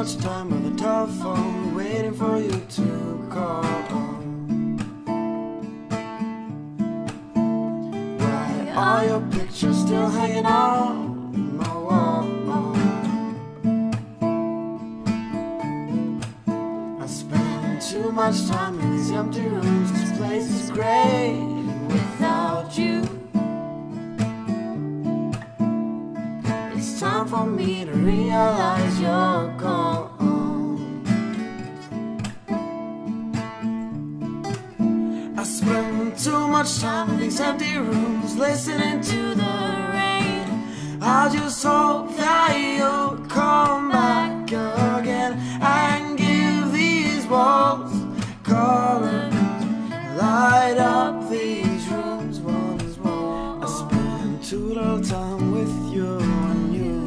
much time on the telephone, waiting for you to call. Why are your pictures still hanging on my wall? I spend too much time in these empty rooms. This place is great without you. It's time for me to realize you're gone. I spend too much time in these empty rooms, listening to the rain. I just hope that you'll come back again and give these walls color, light up these rooms once more. I spend too little time with you when you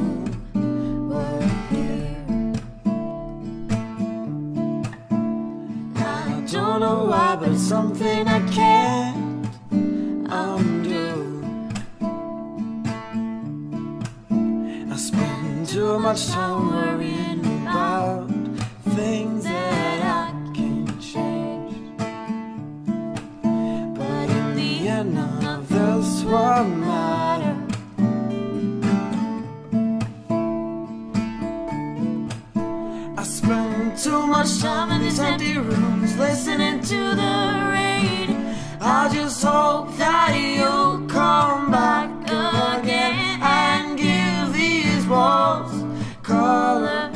were here. I don't know why, but it's something I can't undo. I spend too much time worrying about things that I can't change. But in the end, none of this will matter. I spend too much time in these empty rooms, listening to the rain. I just hope that you'll come back again and give these walls color,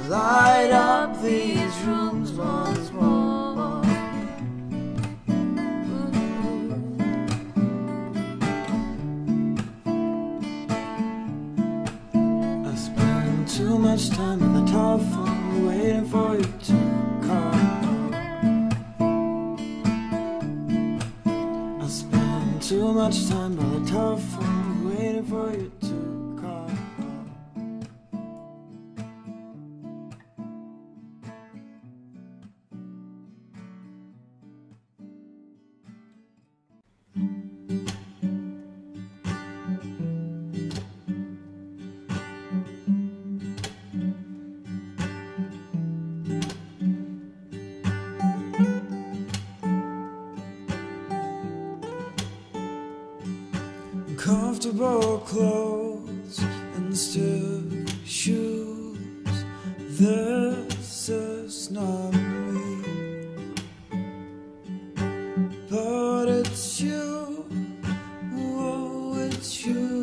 light up these rooms once more. I spend too much time on the telephone, waiting for you to call. I spend too much time by the telephone, waiting for you to call. Comfortable clothes and stiff shoes. This is not me, but it's you. Oh, it's you.